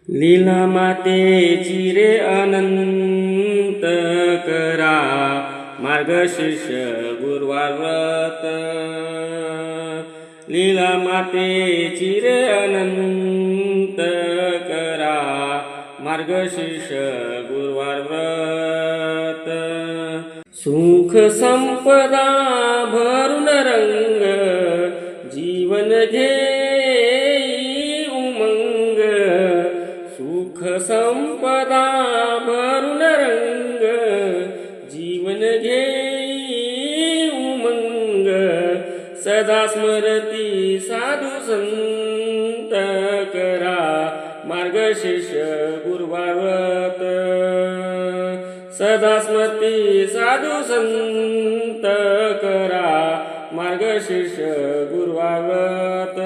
लीला मातेची रे अनंत करा मार्गशीर्ष गुरुवार व्रत। लीला मातेची रे अनंत करा मार्गशीर्ष गुरुवार व्रत। सुख संपदा भरून रंग जीवन घेई उमंग। सुख संपदा भरून रंग जीवन घेई उमंग। सदा स्मरती साधू संत करा मार्गशीर्ष गुरुवार व्रत। सदा स्मरती साधू संत करा मार्गशीर्ष गुरुवार व्रत।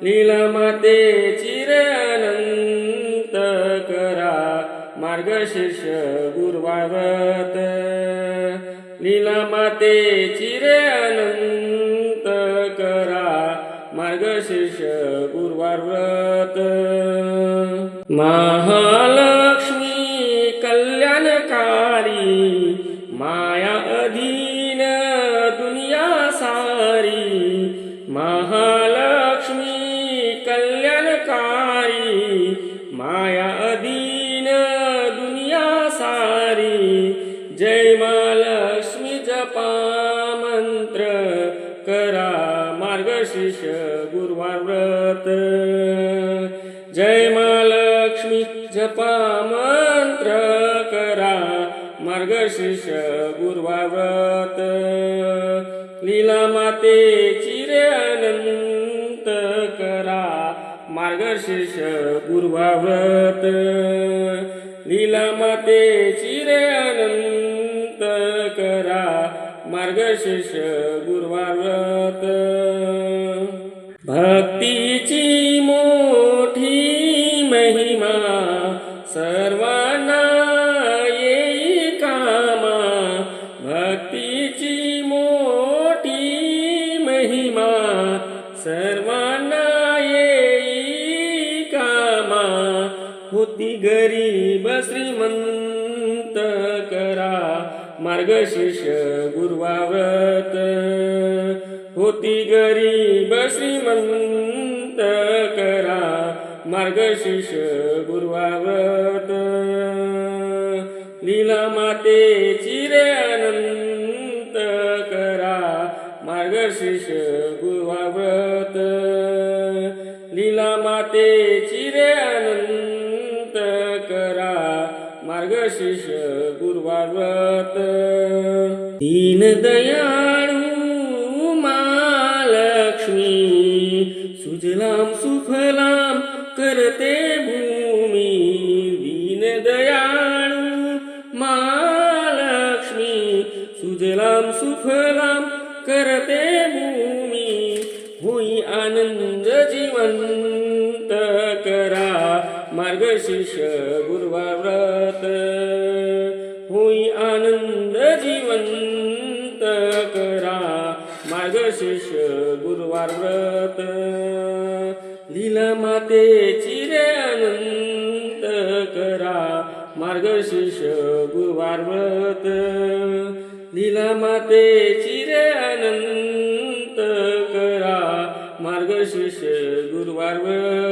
लीला मातेची रे अनंत करा मार्गशीर्ष गुरुवार व्रत। लीला मातेची रे अनंत करा मार्गशीर्ष गुरुवार व्रत। महालक्ष्मी कल्याणकारी माया अधीन दुनिया सारी। महालक्ष्मी कल्याणकारी माया अधीन दुनिया सारी। जय महालक्ष्मी जपा मंत्र करा मार्गशीर्ष गुरुवार व्रत। जय महालक्ष्मी जपा मंत्र करा मार्गशीर्ष गुरुवार व्रत। लीला मातेची रे अनंत करा मार्गशीर्ष गुरुवार व्रत। लीला मातेची रे अनंत करा मार्गशीर्ष गुरुवार व्रत। भक्तीची मोठी महिमा सर्वांना येई कामा। भक्तीची मोठी महिमा सर्वांना येई कामा। होती गरीब श्रीमंत करा मार्गशीर्ष गुरुवार व्रत। होती गरीब श्रीमंत करा मार्गशीर्ष गुरुवार व्रत। लीला मातेची रे अनंत करा मार्गशीर्ष गुरुवार व्रत। लीला मातेची रे अनंत करा मार्गशीर्ष गुरुवार व्रत। दीनदयाळू महालक्ष्मी सुजलाम सुफलाम करते भूमी। दीनदयाळू महालक्ष्मी सुजलाम सुफलाम करते भूमी। होई आनंद जीवंत करा मार्गशीर्ष गुरुवार व्रत। होई आनंद जीवंत करा मार्गशीर्ष गुरुवार व्रत। लीला मातेची रे अनंत करा मार्गशीर्ष गुरुवार व्रत। लीला मातेची रे अनंत करा मार्गशीर्ष गुरुवार व्रत।